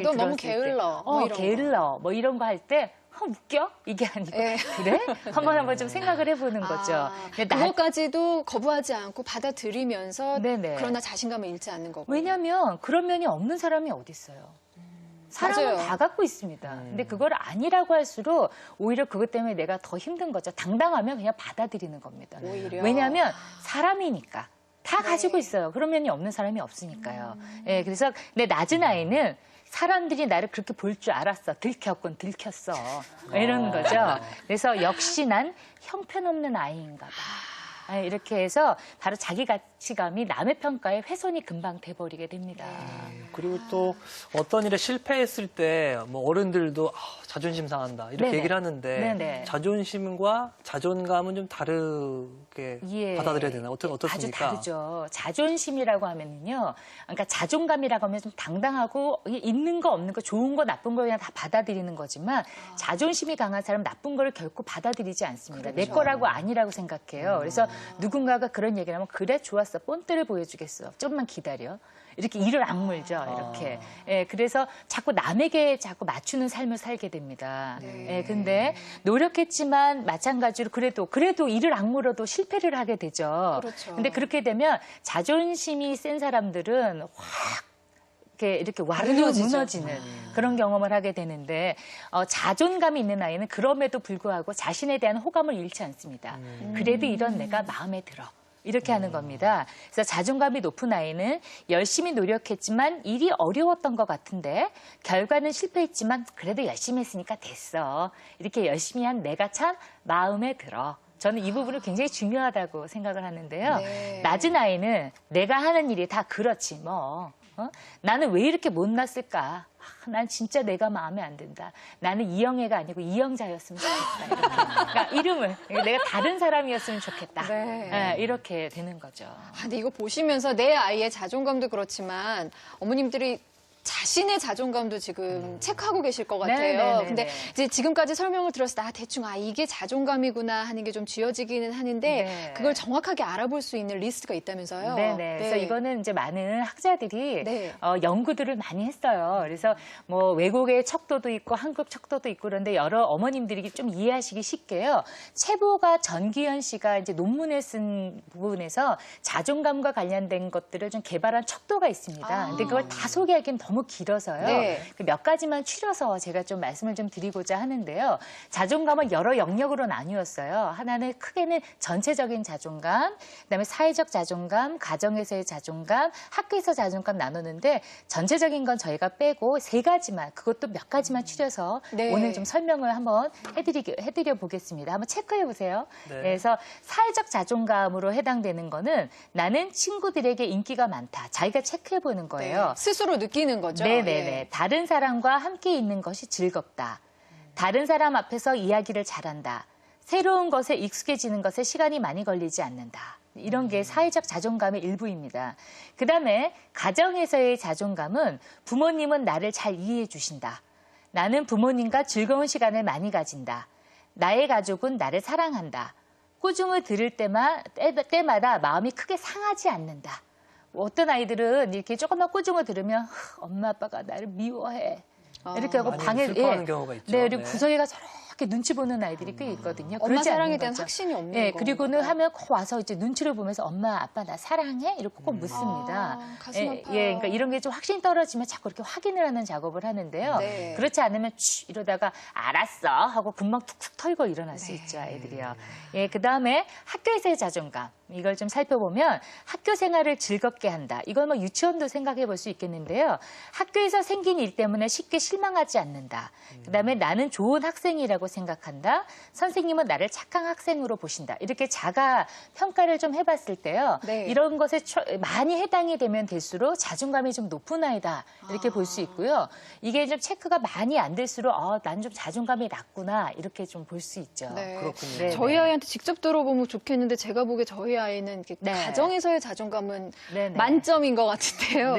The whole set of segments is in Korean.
너 너무 게을러. 뭐 이런 게을러. 뭐 이런 거 할 때 웃겨? 이게 아니고 그래? 한번 좀 생각을 해보는 거죠. 그것까지도 거부하지 않고 받아들이면서 네네. 그러나 자신감을 잃지 않는 거고. 왜냐하면 그런 면이 없는 사람이 어디 있어요. 사람은 맞아요. 다 갖고 있습니다. 근데 그걸 아니라고 할수록 오히려 그것 때문에 내가 더 힘든 거죠. 당당하면 그냥 받아들이는 겁니다. 오히려. 왜냐하면 사람이니까. 다 가지고 있어요. 그런 면이 없는 사람이 없으니까요. 예, 그래서 내 낮은 아이는 사람들이 나를 그렇게 볼 줄 알았어. 들켰군, 들켰어. 이러는 거죠. 그래서 역시 난 형편없는 아이인가 봐. 이렇게 해서 바로 자기 가치감이 남의 평가에 훼손이 금방 돼버리게 됩니다. 그리고 또 어떤 일에 실패했을 때 뭐 어른들도 자존심 상한다 이렇게 네네. 얘기를 하는데 네네. 자존심과 자존감은 좀 다르게 받아들여야 되나? 아주 어떻습니까? 다르죠. 자존심이라고 하면은요. 그러니까 자존감이라고 하면 좀 당당하고 있는 거 없는 거 좋은 거 나쁜 거 그냥 다 받아들이는 거지만 자존심이 강한 사람은 나쁜 거를 결코 받아들이지 않습니다. 내 거라고 아니라고 생각해요. 그래서 누군가가 그런 얘기를 하면 그래 좋았어. 본때를 보여주겠어. 좀만 기다려. 이렇게 이를 악물죠. 이렇게. 예, 그래서 자꾸 남에게 자꾸 맞추는 삶을 살게 됩니다. 예, 근데 노력했지만 마찬가지로 그래도 이를 악물어도 실패를 하게 되죠. 그렇죠. 근데 그렇게 되면 자존심이 센 사람들은 확 이렇게 와르르 무너지는 그런 경험을 하게 되는데 자존감이 있는 아이는 그럼에도 불구하고 자신에 대한 호감을 잃지 않습니다. 그래도 이런 내가 마음에 들어. 이렇게 하는 겁니다. 그래서 자존감이 높은 아이는 열심히 노력했지만 일이 어려웠던 것 같은데 결과는 실패했지만 그래도 열심히 했으니까 됐어. 이렇게 열심히 한 내가 참 마음에 들어. 저는 이 부분을 굉장히 중요하다고 생각을 하는데요. 낮은 아이는 내가 하는 일이 다 그렇지 뭐. 나는 왜 이렇게 못났을까? 난 진짜 내가 마음에 안 든다. 나는 이영애가 아니고 이영자였으면 좋겠다. 이렇게. 그러니까 이름을 내가 다른 사람이었으면 좋겠다. 이렇게 되는 거죠. 근데 이거 보시면서 내 아이의 자존감도 그렇지만 어머님들이 자신의 자존감도 지금 체크하고 계실 것 같아요. 네네네네. 근데 이제 지금까지 설명을 들었을 때 대충 이게 자존감이구나 하는 게 좀 쥐어지기는 하는데 그걸 정확하게 알아볼 수 있는 리스트가 있다면서요. 네네. 그래서 이거는 이제 많은 학자들이 연구들을 많이 했어요. 그래서 뭐 외국의 척도도 있고 한국 척도도 있고 그런데 여러 어머님들이 좀 이해하시기 쉽게요. 최보가 전기현 씨가 이제 논문을 쓴 부분에서 자존감과 관련된 것들을 좀 개발한 척도가 있습니다. 근데 그걸 다 소개하기는 너무 길어서요. 몇 가지만 추려서 제가 좀 말씀을 좀 드리고자 하는데요. 자존감을 여러 영역으로 나뉘었어요. 하나는 크게는 전체적인 자존감, 그다음에 사회적 자존감, 가정에서의 자존감, 학교에서 자존감 나누는데 전체적인 건 저희가 빼고 세 가지만, 그것도 몇 가지만 추려서 오늘 좀 설명을 한번 해드려 보겠습니다. 한번 체크해 보세요. 그래서 사회적 자존감으로 해당되는 거는 나는 친구들에게 인기가 많다. 자기가 체크해 보는 거예요. 스스로 느끼는 거죠. 네네네. 다른 사람과 함께 있는 것이 즐겁다. 다른 사람 앞에서 이야기를 잘한다. 새로운 것에 익숙해지는 것에 시간이 많이 걸리지 않는다. 이런 게 사회적 자존감의 일부입니다. 그다음에 가정에서의 자존감은 부모님은 나를 잘 이해해 주신다. 나는 부모님과 즐거운 시간을 많이 가진다. 나의 가족은 나를 사랑한다. 꾸중을 들을 때마다 마음이 크게 상하지 않는다. 어떤 아이들은 이렇게 조금만 꾸중을 들으면 엄마 아빠가 나를 미워해. 이렇게 하고 방에 슬퍼하는 경우가 있죠. 그리고 구석에 가서 저렇게 눈치 보는 아이들이 꽤 있거든요. 엄마 사랑에 대한 거죠. 확신이 없는 거. 그리고는 하면 꼭 와서 이제 눈치를 보면서 엄마 아빠 나 사랑해? 이렇게 꼭 묻습니다. 가슴 아파요. 그러니까 이런 게 좀 확신이 떨어지면 자꾸 이렇게 확인을 하는 작업을 하는데요. 그렇지 않으면 이러다가 알았어 하고 금방 툭툭 털고 일어날 수 있죠, 아이들이요. 그다음에 학교에서의 자존감. 이걸 좀 살펴보면 학교 생활을 즐겁게 한다. 이건 뭐 유치원도 생각해 볼 수 있겠는데요. 학교에서 생긴 일 때문에 쉽게 실망하지 않는다. 그다음에 나는 좋은 학생이라고 생각한다. 선생님은 나를 착한 학생으로 보신다. 이렇게 자가 평가를 좀 해봤을 때요. 이런 것에 많이 해당이 되면 될수록 자존감이 좀 높은 아이다. 이렇게 볼 수 있고요. 이게 좀 체크가 많이 안 될수록 난 좀 자존감이 낮구나. 이렇게 좀 볼 수 있죠. 그렇군요. 저희 아이한테 직접 들어보면 좋겠는데 제가 보기에 저희 아이는 가정에서의 자존감은 만점인 것 같은데요.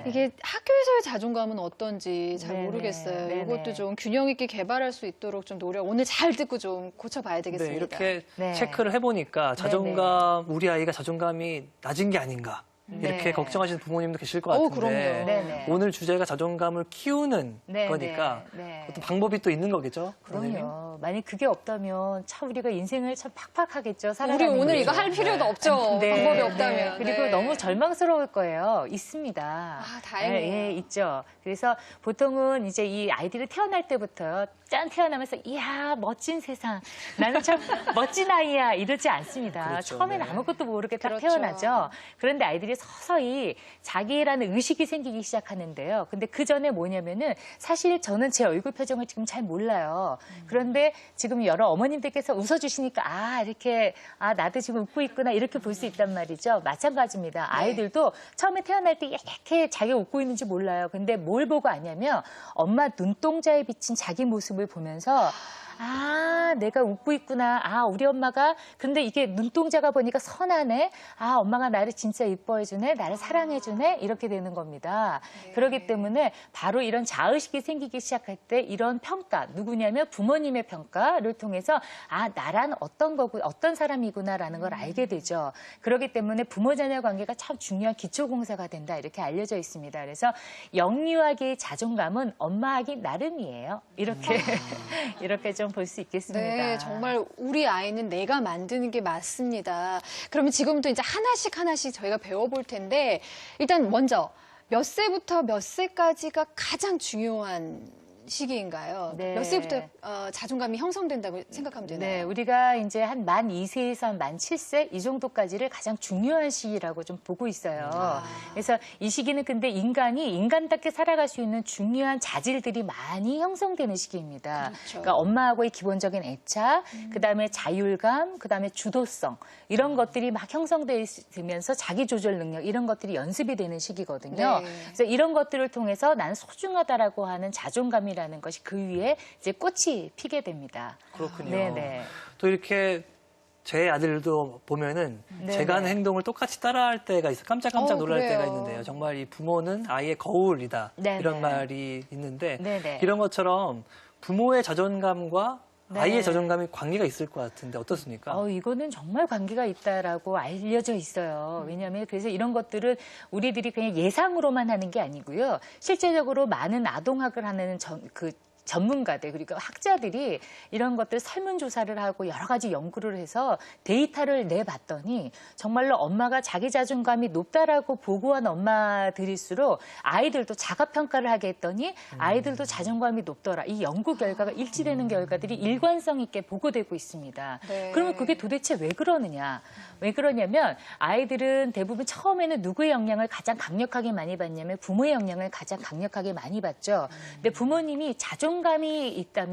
이게 학교에서의 자존감은 어떤지 잘 모르겠어요. 이것도 좀 균형 있게 개발할 수 있도록 좀 오늘 잘 듣고 좀 고쳐봐야 되겠습니다. 이렇게 체크를 해보니까 자존감, 우리 아이가 자존감이 낮은 게 아닌가. 이렇게 네. 걱정하시는 부모님도 계실 것 같은데 그럼요. 네네. 오늘 주제가 자존감을 키우는 네, 거니까 네. 어떤 방법이 또 있는 거겠죠? 선생님? 그럼요. 만약 그게 없다면 참 우리가 인생을 참 팍팍하겠죠. 우리 살아가는 오늘 게. 이거 할 필요도 없죠. 네, 방법이 네. 없다면. 그리고 네. 너무 절망스러울 거예요. 있습니다. 다행이에요. 예, 있죠. 그래서 보통은 이제 이 아이들이 태어날 때부터 짠 태어나면서 이야 멋진 세상 나는 참 멋진 아이야 이러지 않습니다. 그렇죠. 처음에는 네. 아무것도 모르게 딱 그렇죠. 태어나죠. 그런데 아이들이 서서히 자기라는 의식이 생기기 시작하는데요. 근데 그 전에 뭐냐면은 사실 저는 제 얼굴 표정을 지금 잘 몰라요. 그런데 지금 여러 어머님들께서 웃어주시니까 이렇게 나도 지금 웃고 있구나 이렇게 볼 수 있단 말이죠. 마찬가지입니다. 아이들도 처음에 태어날 때 이렇게 자기가 웃고 있는지 몰라요. 근데 뭘 보고 아냐면 엄마 눈동자에 비친 자기 모습을 보면서 내가 웃고 있구나. 우리 엄마가 근데 이게 눈동자가 보니까 선하네. 엄마가 나를 진짜 이뻐해주네. 나를 사랑해주네. 이렇게 되는 겁니다. 그렇기 때문에 바로 이런 자의식이 생기기 시작할 때 이런 평가, 누구냐면 부모님의 평가를 통해서 나란 어떤 거고 어떤 사람이구나라는 걸 알게 되죠. 그렇기 때문에 부모-자녀 관계가 참 중요한 기초공사가 된다. 이렇게 알려져 있습니다. 그래서 영유아기의 자존감은 엄마하기 나름이에요. 이렇게 이렇게 좀 볼 수 있겠습니다. 네, 정말 우리 아이는 내가 만드는 게 맞습니다. 그러면 지금부터 이제 하나씩 저희가 배워볼 텐데 일단 먼저 몇 세부터 몇 세까지가 가장 중요한 시기인가요? 네. 몇 세부터 자존감이 형성된다고 생각하면 되나요? 네, 우리가 이제 한 만 2세에서 만 7세 이 정도까지를 가장 중요한 시기라고 좀 보고 있어요. 그래서 이 시기는 근데 인간이 인간답게 살아갈 수 있는 중요한 자질들이 많이 형성되는 시기입니다. 그렇죠. 그러니까 엄마하고의 기본적인 애착, 그다음에 자율감, 그다음에 주도성 이런 것들이 막 형성되면서 자기 조절 능력 이런 것들이 연습이 되는 시기거든요. 네. 그래서 이런 것들을 통해서 나는 소중하다라고 하는 자존감이라는 것이 그 위에 이제 꽃이 피게 됩니다. 그렇군요. 네네. 또 이렇게 제 아들도 보면은 네네. 제가 하는 행동을 똑같이 따라할 때가 있어요. 깜짝깜짝 놀랄 그래요. 때가 있는데요. 정말 이 부모는 아이의 거울이다. 네네. 이런 말이 있는데 네네. 이런 것처럼 부모의 자존감과 네. 아이의 자존감이 관계가 있을 것 같은데 어떻습니까? 이거는 정말 관계가 있다라고 알려져 있어요. 왜냐하면 그래서 이런 것들은 우리들이 그냥 예상으로만 하는 게 아니고요. 실제적으로 많은 아동학을 하는 전문가들 그리고 학자들이 이런 것들 설문조사를 하고 여러 가지 연구를 해서 데이터를 내봤더니 정말로 엄마가 자기 자존감이 높다라고 보고한 엄마들일수록 아이들도 자가평가를 하게 했더니 아이들도 자존감이 높더라. 이 연구 결과가 일치되는 결과들이 일관성 있게 보고되고 있습니다. 네. 그러면 그게 도대체 왜 그러느냐? 왜 그러냐면 아이들은 대부분 처음에는 누구의 영향을 가장 강력하게 많이 받냐면 부모의 영향을 가장 강력하게 많이 받죠. 근데 부모님이 자존감이 있다면